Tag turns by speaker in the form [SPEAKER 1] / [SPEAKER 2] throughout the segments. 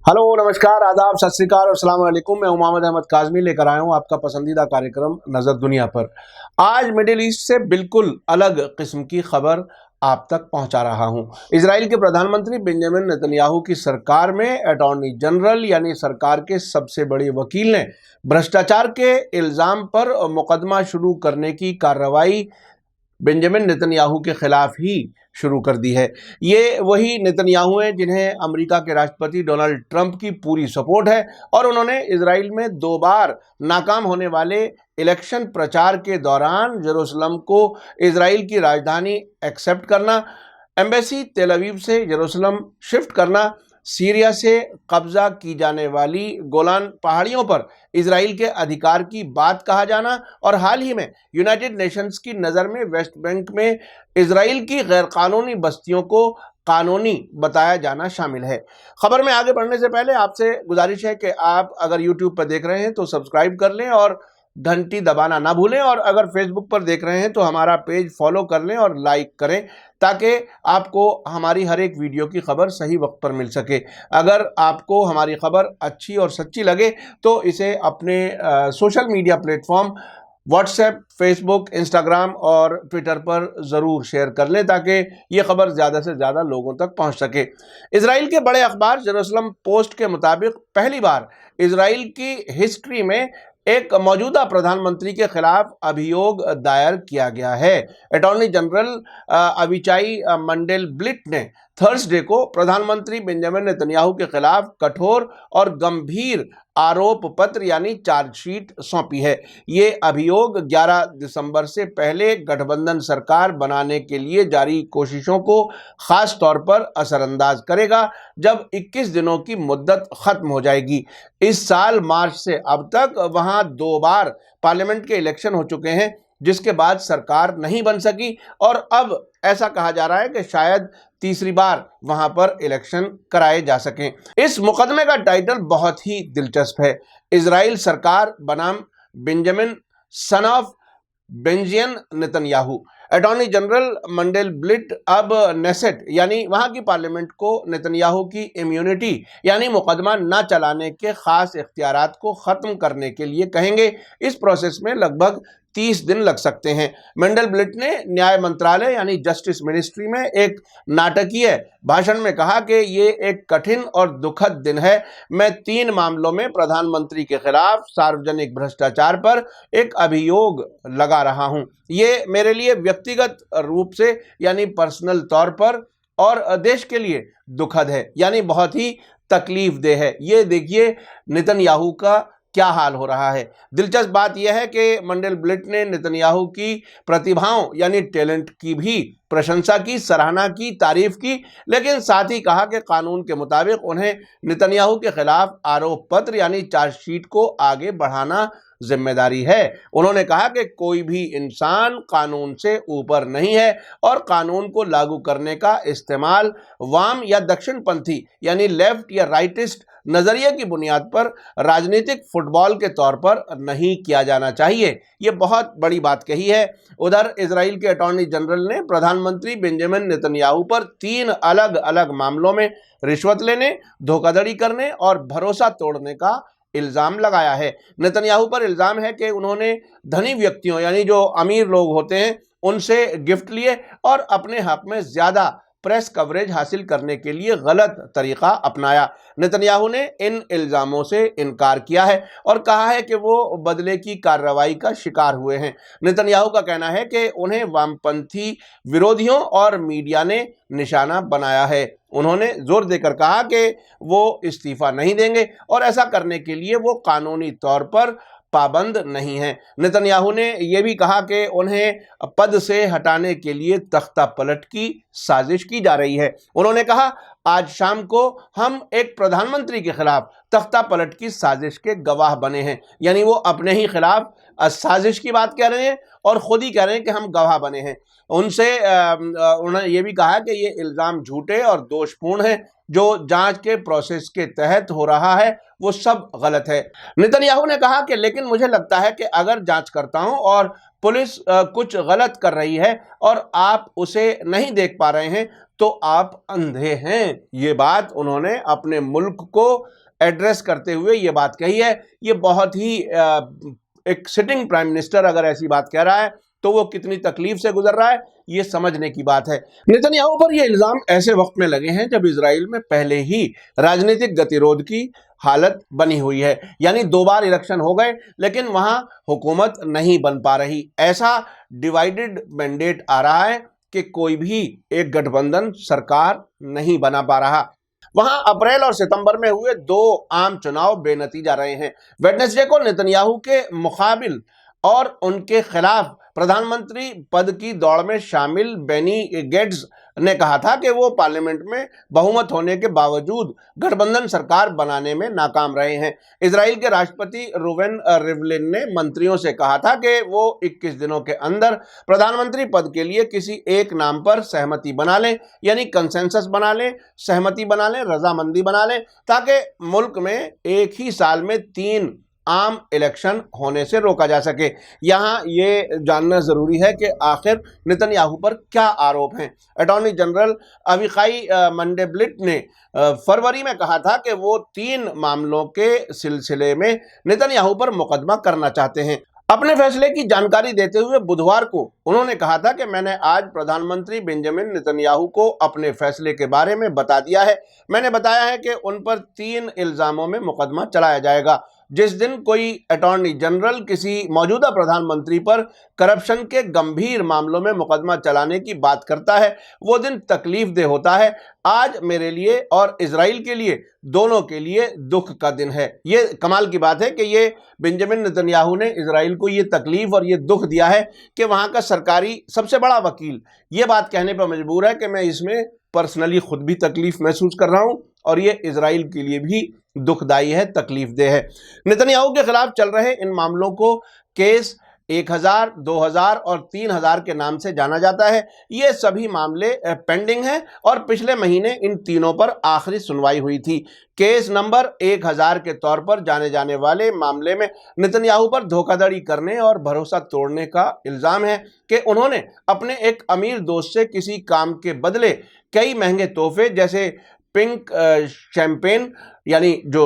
[SPEAKER 1] Hello, नमस्कार, आदाब, सत श्री अकाल और अस्सलाम वालेकुम। मैं मोहम्मद अहमद काज़मी लेकर आया हूं आपका पसंदीदा कार्यक्रम नज़र दुनिया पर। आज मिडिल ईस्ट से बिल्कुल अलग किस्म की खबर आप तक पहुंचा रहा हूं। इजराइल के प्रधानमंत्री बेंजामिन नेतन्याहू की सरकार में अटॉर्नी जनरल यानी सरकार के सबसे बड़े वकील ने भ्रष्टाचार के इल्ज़ाम पर मुकदमा शुरू करने की कार्रवाई बेंजामिन नेतन्याहू के खिलाफ ही शुरू कर दी है। ये वही नेतन्याहू हैं जिन्हें अमेरिका के राष्ट्रपति डोनाल्ड ट्रंप की पूरी सपोर्ट है और उन्होंने इजराइल में 2 बार नाकाम होने वाले इलेक्शन प्रचार के दौरान जेरूसलम को इजराइल की राजधानी एक्सेप्ट करना, एम्बेसी तेल अवीव से जेरूसलम शिफ्ट करना, सीरिया से कब्जा की जाने वाली गोलान पहाड़ियों पर इजराइल के अधिकार की बात कहा जाना और हाल ही में यूनाइटेड नेशंस की नज़र में वेस्ट बैंक में इजराइल की गैरकानूनी बस्तियों को कानूनी बताया जाना शामिल है। खबर में आगे बढ़ने से पहले आपसे गुजारिश है कि आप अगर यूट्यूब पर देख रहे हैं तो सब्सक्राइब कर लें और घंटी दबाना ना भूलें, और अगर फेसबुक पर देख रहे हैं तो हमारा पेज फॉलो कर लें और लाइक करें ताकि आपको हमारी हर एक वीडियो की खबर सही वक्त पर मिल सके। अगर आपको हमारी खबर अच्छी और सच्ची लगे तो इसे अपने social media platform WhatsApp, Facebook, Instagram और ट्विटर पर ज़रूर शेयर कर लें ताकि ये खबर ज़्यादा से ज़्यादा लोगों तक पहुंच सके। इजराइल के बड़े अखबार जेरूसलम पोस्ट के मुताबिक पहली बार इजराइल की हिस्ट्री में एक मौजूदा प्रधानमंत्री के खिलाफ अभियोग दायर किया गया है। अटॉर्नी जनरल अविचाई मंडेलब्लिट ने थर्सडे को प्रधानमंत्री बेंजामिन नेतन्याहू के खिलाफ कठोर और गंभीर आरोप पत्र यानी चार्जशीट सौंपी है। ये अभियोग 11 दिसंबर से पहले गठबंधन सरकार बनाने के लिए जारी कोशिशों को खास तौर पर असरअंदाज करेगा जब 21 दिनों की मुद्दत खत्म हो जाएगी। इस साल मार्च से अब तक वहां 2 बार पार्लियामेंट के इलेक्शन हो चुके हैं जिसके बाद सरकार नहीं बन सकी और अब ऐसा कहा जा रहा है कि शायद तीसरी बार वहां पर इलेक्शन कराए जा सकें। इस मुकदमे का टाइटल बहुत ही दिलचस्प है, इजराइल सरकार बनाम Benjamin son of Benzion Netanyahu. Attorney general Mandelblit अब नेसेट यानी वहां की पार्लियामेंट को नेतन्याहू की इम्यूनिटी यानी मुकदमा न चलाने के खास इख्तियारात को खत्म करने के लिए कहेंगे। इस प्रोसेस में लगभग 30 दिन लग सकते हैं। मंडेलब्लिट ने न्याय मंत्रालय यानी जस्टिस मिनिस्ट्री में एक नाटकीय भाषण में कहा कि ये एक कठिन और दुखद दिन है। मैं 3 मामलों में प्रधानमंत्री के खिलाफ सार्वजनिक भ्रष्टाचार पर एक अभियोग लगा रहा हूं। ये मेरे लिए व्यक्तिगत रूप से यानी पर्सनल तौर पर और देश के लिए दुखद है यानी बहुत ही तकलीफ देह है। ये देखिए नेतन्याहू का क्या हाल हो रहा है। दिलचस्प बात यह है कि मंडेलब्लिट ने नेतन्याहू की प्रतिभाओं यानी टैलेंट की भी प्रशंसा की, सराहना की, तारीफ की, लेकिन साथ ही कहा कि कानून के मुताबिक उन्हें नेतन्याहू के खिलाफ आरोप पत्र यानी चार्जशीट को आगे बढ़ाना जिम्मेदारी है। उन्होंने कहा कि कोई भी इंसान कानून से ऊपर नहीं है और कानून को लागू करने का इस्तेमाल वाम या दक्षिणपंथी यानी लेफ्ट या राइटिस्ट नजरिए की बुनियाद पर राजनीतिक फुटबॉल के तौर पर नहीं किया जाना चाहिए। ये बहुत बड़ी बात कही है। उधर इजराइल के अटॉर्नी जनरल ने प्रधानमंत्री बेंजामिन नेतन्याहू पर 3 अलग अलग मामलों में रिश्वत लेने, धोखाधड़ी करने और भरोसा तोड़ने का इल्जाम लगाया है। नेतन्याहू पर इल्जाम है कि उन्होंने धनी व्यक्तियों यानी जो अमीर लोग होते हैं उनसे गिफ्ट लिए और अपने हक में ज्यादा प्रेस कवरेज हासिल करने के लिए गलत तरीका अपनाया। नेतन्याहू ने इन इल्जामों से इनकार किया है और कहा है कि वो बदले की कार्रवाई का शिकार हुए हैं। नेतन्याहू का कहना है कि उन्हें वामपंथी विरोधियों और मीडिया ने निशाना बनाया है। उन्होंने जोर देकर कहा कि वो इस्तीफा नहीं देंगे और ऐसा करने के लिए वो कानूनी तौर पर पाबंद नहीं है। नेतन्याहू ने यह भी कहा कि उन्हें पद से हटाने के लिए तख्ता पलट की साजिश की जा रही है। उन्होंने कहा, आज शाम को हम एक प्रधानमंत्री के खिलाफ तख्ता पलट की साजिश के गवाह बने हैं, यानी वो अपने ही खिलाफ साजिश की बात कह रहे हैं और खुद ही कह रहे हैं कि हम गवाह बने हैं। उनसे उन्होंने ये भी कहा कि ये इल्ज़ाम झूठे और दोषपूर्ण हैं, जो जांच के प्रोसेस के तहत हो रहा है वो सब गलत है। नेतन्याहू ने कहा कि लेकिन मुझे लगता है कि अगर जांचकर्ताओं और पुलिस कुछ गलत कर रही है और आप उसे नहीं देख पा रहे हैं तो आप अंधे हैं। ये बात उन्होंने अपने मुल्क को एड्रेस करते हुए ये बात कही है। ये बहुत ही एक सिटिंग प्राइम मिनिस्टर अगर ऐसी बात कह रहा है तो वो कितनी तकलीफ से गुजर रहा है ये समझने की बात है। नेतन्याहू पर ये इल्जाम ऐसे वक्त में लगे हैं जब इजराइल में पहले ही राजनीतिक गतिरोध की हालत बनी हुई है, यानी 2 बार इलेक्शन हो गए लेकिन वहां हुकूमत नहीं बन पा रही। ऐसा डिवाइडेड मैंडेट आ रहा है कि कोई भी एक गठबंधन सरकार नहीं बना पा रहा। वहां अप्रैल और सितंबर में हुए 2 आम चुनाव बेनतीजा रहे हैं। वेडनेसडे को नेतन्याहू के मुकाबिल और उनके खिलाफ प्रधानमंत्री पद की दौड़ में शामिल बेनी गेट्स ने कहा था कि वो पार्लियामेंट में बहुमत होने के बावजूद गठबंधन सरकार बनाने में नाकाम रहे हैं। इजराइल के राष्ट्रपति रूवेन रिवलिन ने मंत्रियों से कहा था कि वो 21 दिनों के अंदर प्रधानमंत्री पद के लिए किसी एक नाम पर सहमति बना लें, यानी कंसेंसस बना लें, सहमति बना लें, रजामंदी बना लें, ताकि मुल्क में एक ही साल में 3 आम इलेक्शन होने से रोका जा सके। यहाँ ये जानना जरूरी है कि आखिर नेतन्याहू पर क्या आरोप हैं। अटॉर्नी जनरल अविखाई मंडेब्लिट ने फरवरी में कहा था कि वो 3 मामलों के सिलसिले में नेतन्याहू पर मुकदमा करना चाहते हैं। अपने फैसले की जानकारी देते हुए बुधवार को उन्होंने कहा था कि मैंने आज प्रधानमंत्री बेंजामिन नेतन्याहू को अपने फैसले के बारे में बता दिया है। मैंने बताया है कि उन पर 3 इल्जामों में मुकदमा चलाया जाएगा। जिस दिन कोई अटॉर्नी जनरल किसी मौजूदा प्रधानमंत्री पर करप्शन के गंभीर मामलों में मुकदमा चलाने की बात करता है वो दिन तकलीफदेह होता है। आज मेरे लिए और इजराइल के लिए, दोनों के लिए दुख का दिन है। ये कमाल की बात है कि ये बेंजामिन नेतन्याहू ने इजराइल को ये तकलीफ और ये दुख दिया है कि वहाँ का सरकारी सबसे बड़ा वकील ये बात कहने पर मजबूर है कि मैं इसमें पर्सनली खुद भी तकलीफ महसूस कर रहा हूँ और ये इजराइल के लिए भी दुखदाई है, तकलीफदेह है। नेतन्याहू के खिलाफ चल रहे इन मामलों को केस 1000, 2000 और 3000 के नाम से जाना जाता है। ये सभी मामले पेंडिंग हैं और पिछले महीने इन तीनों पर आखिरी सुनवाई हुई थी। केस नंबर 1000 के तौर पर जाने जाने वाले मामले में नेतन्याहू पर धोखाधड़ी करने और भरोसा तोड़ने का इल्जाम है कि उन्होंने अपने एक अमीर दोस्त से किसी काम के बदले कई महंगे तोहफे जैसे पिंक शैंपेन यानी जो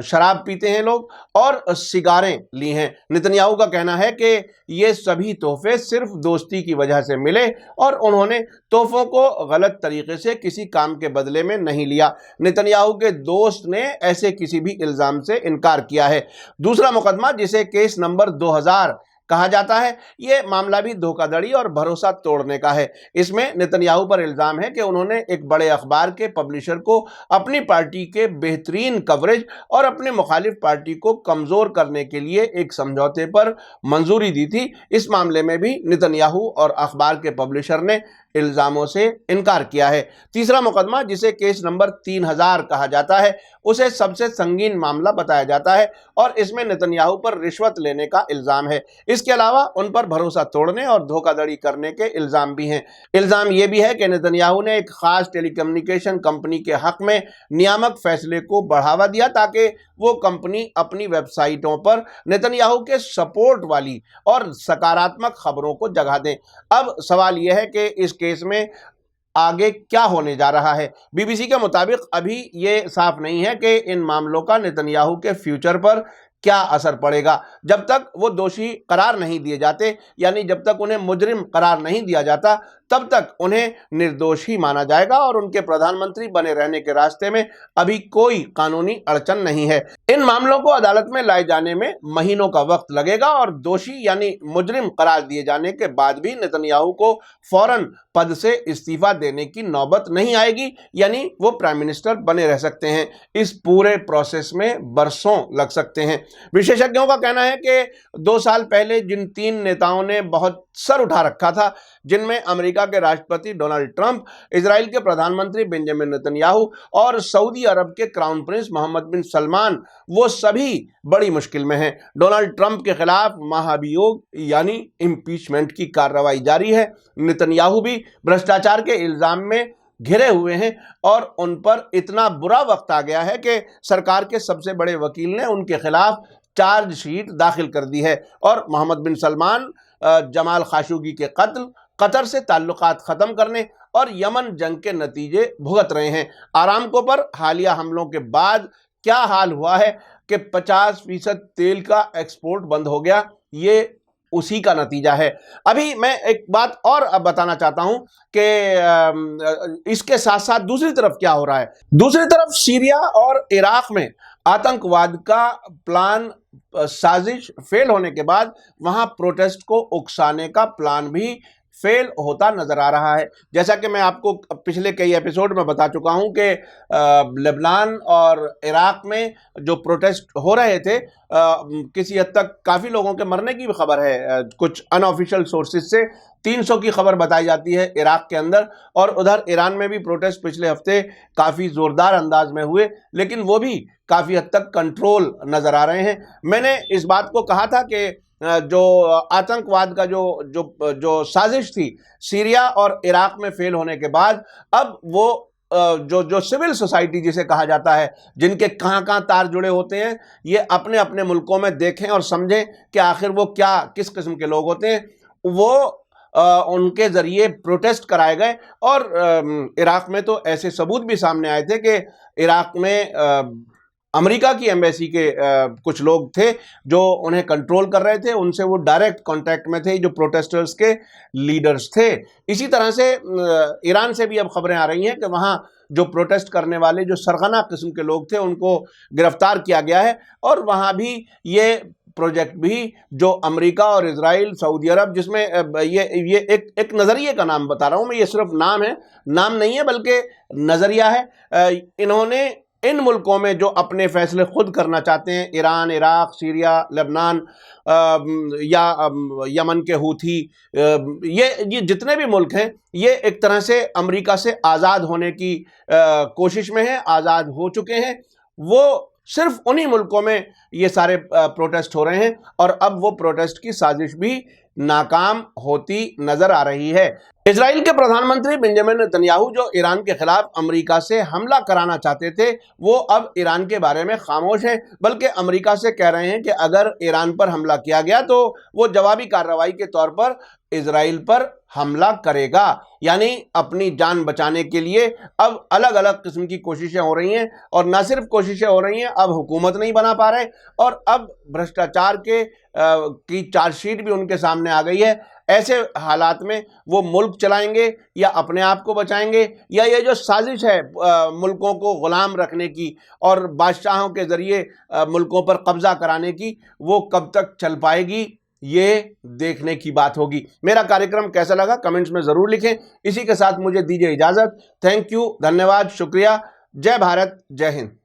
[SPEAKER 1] शराब पीते हैं लोग और सिगारें ली हैं। नेतन्याहू का कहना है कि ये सभी तोहफे सिर्फ दोस्ती की वजह से मिले और उन्होंने तोहफों को गलत तरीके से किसी काम के बदले में नहीं लिया। नेतन्याहू के दोस्त ने ऐसे किसी भी इल्जाम से इनकार किया है। दूसरा मुकदमा जिसे केस नंबर 2000 कहा जाता है ये मामला भी धोखाधड़ी और भरोसा तोड़ने का है। इसमें नेतन्याहू पर इल्जाम है कि उन्होंने एक बड़े अखबार के पब्लिशर को अपनी पार्टी के बेहतरीन कवरेज और अपनी मुखालिफ पार्टी को कमजोर करने के लिए एक समझौते पर मंजूरी दी थी। इस मामले में भी नेतन्याहू और अखबार के पब्लिशर ने इल्जामों से इनकार किया है। तीसरा मुकदमा जिसे केस नंबर 3000 कहा जाता है उसे सबसे संगीन मामला बताया जाता है और इसमें नेतन्याहू पर रिश्वत लेने का इल्जाम है। इसके अलावा उन पर भरोसा तोड़ने और धोखाधड़ी करने के इल्जाम भी हैं। इल्जाम यह भी है कि नेतन्याहू ने एक खास टेलीकम्युनिकेशन कंपनी के हक में नियामक फैसले को बढ़ावा दिया ताकि वो कंपनी अपनी वेबसाइटों पर नेतन्याहू के सपोर्ट वाली और सकारात्मक खबरों को जगह दें। अब सवाल यह है कि इस केस में आगे क्या होने जा रहा है। बीबीसी के मुताबिक अभी ये साफ नहीं है कि इन मामलों का नेतन्याहू के फ्यूचर पर क्या असर पड़ेगा। जब तक वो दोषी करार नहीं दिए जाते, यानी जब तक उन्हें मुजरिम करार नहीं दिया जाता, तब तक उन्हें निर्दोष ही माना जाएगा और उनके प्रधानमंत्री बने रहने के रास्ते में अभी कोई कानूनी अड़चन नहीं है। इन मामलों को अदालत में लाए जाने में महीनों का वक्त लगेगा और दोषी यानी मुजरिम करार दिए जाने के बाद भी नेतन्याहू को फौरन पद से इस्तीफा देने की नौबत नहीं आएगी, यानी वो प्राइम मिनिस्टर बने रह सकते हैं। इस पूरे प्रोसेस में बरसों लग सकते हैं। विशेषज्ञों का कहना है कि 2 साल पहले जिन 3 नेताओं ने बहुत सर उठा रखा था, जिनमें अमेरिका के राष्ट्रपति डोनाल्ड ट्रंप, इजराइल के प्रधानमंत्री बेंजामिन नेतन्याहू और सऊदी अरब के क्राउन प्रिंस मोहम्मद बिन सलमान, वो सभी बड़ी मुश्किल में हैं। डोनाल्ड ट्रंप के खिलाफ महाभियोग यानी इम्पीचमेंट की कार्रवाई जारी है। नेतन्याहू भी भ्रष्टाचार के इल्जाम में घिरे हुए हैं और उन पर इतना बुरा वक्त आ गया है कि सरकार के सबसे बड़े वकील ने उनके खिलाफ चार्जशीट दाखिल कर दी है और मोहम्मद बिन सलमान जमाल खाशोगी के कत्ल, कतर से ताल्लुकात ख़त्म करने और यमन जंग के नतीजे भुगत रहे हैं। आरामको पर हालिया हमलों के बाद क्या हाल हुआ है कि 50% तेल का एक्सपोर्ट बंद हो गया, ये उसी का नतीजा है। अभी मैं एक बात और अब बताना चाहता हूं कि इसके साथ साथ दूसरी तरफ क्या हो रहा है। दूसरी तरफ सीरिया और इराक में आतंकवाद का प्लान, साजिश फेल होने के बाद वहां प्रोटेस्ट को उकसाने का प्लान भी फेल होता नजर आ रहा है। जैसा कि मैं आपको पिछले कई एपिसोड में बता चुका हूं कि लेबनान और इराक में जो प्रोटेस्ट हो रहे थे, किसी हद तक काफ़ी लोगों के मरने की भी खबर है। कुछ अनऑफिशियल सोर्सेज से 300 की खबर बताई जाती है इराक के अंदर, और उधर ईरान में भी प्रोटेस्ट पिछले हफ्ते काफ़ी ज़ोरदार अंदाज में हुए, लेकिन वो भी काफ़ी हद तक कंट्रोल नज़र आ रहे हैं। मैंने इस बात को कहा था कि जो आतंकवाद का जो साजिश थी सीरिया और इराक में फेल होने के बाद, अब वो जो सिविल सोसाइटी जिसे कहा जाता है, जिनके कहाँ तार जुड़े होते हैं, ये अपने अपने मुल्कों में देखें और समझें कि आखिर वो किस किस्म के लोग होते हैं। वो उनके ज़रिए प्रोटेस्ट कराए गए, और इराक में तो ऐसे सबूत भी सामने आए थे कि इराक में अमेरिका की एम्बेसी के कुछ लोग थे जो उन्हें कंट्रोल कर रहे थे, उनसे वो डायरेक्ट कांटेक्ट में थे, जो प्रोटेस्टर्स के लीडर्स थे। इसी तरह से ईरान से भी अब खबरें आ रही हैं कि वहाँ जो प्रोटेस्ट करने वाले जो सरगना किस्म के लोग थे उनको गिरफ्तार किया गया है, और वहाँ भी ये प्रोजेक्ट भी जो अमेरिका और इजराइल, सऊदी अरब, जिसमें ये एक नज़रिए का नाम बता रहा हूँ मैं, ये सिर्फ नाम है, नाम नहीं है बल्कि नज़रिया है। इन्होंने इन मुल्कों में जो अपने फैसले खुद करना चाहते हैं, ईरान, इराक, सीरिया, लेबनान या यमन के हूथी, ये जितने भी मुल्क हैं, ये एक तरह से अमेरिका से आज़ाद होने की कोशिश में हैं, आज़ाद हो चुके हैं। वो सिर्फ उन्हीं मुल्कों में ये सारे प्रोटेस्ट हो रहे हैं, और अब वो प्रोटेस्ट की साजिश भी नाकाम होती नजर आ रही है। इजराइल के प्रधानमंत्री बेंजामिन नेतन्याहू, जो ईरान के खिलाफ अमेरिका से हमला कराना चाहते थे, वो अब ईरान के बारे में खामोश हैं, बल्कि अमेरिका से कह रहे हैं कि अगर ईरान पर हमला किया गया तो वो जवाबी कार्रवाई के तौर पर इजराइल पर हमला करेगा। यानी अपनी जान बचाने के लिए अब अलग अलग किस्म की कोशिशें हो रही हैं, और न सिर्फ कोशिशें हो रही हैं, अब हुकूमत नहीं बना पा रहे, और अब भ्रष्टाचार की चार्जशीट भी उनके सामने आ गई है। ऐसे हालात में वो मुल्क चलाएंगे या अपने आप को बचाएंगे, या ये जो साजिश है मुल्कों को गुलाम रखने की और बादशाहों के ज़रिए मुल्कों पर कब्ज़ा कराने की, वो कब तक चल पाएगी, ये देखने की बात होगी। मेरा कार्यक्रम कैसा लगा कमेंट्स में ज़रूर लिखें। इसी के साथ मुझे दीजिए इजाज़त। थैंक यू, धन्यवाद, शुक्रिया। जय भारत, जय हिंद।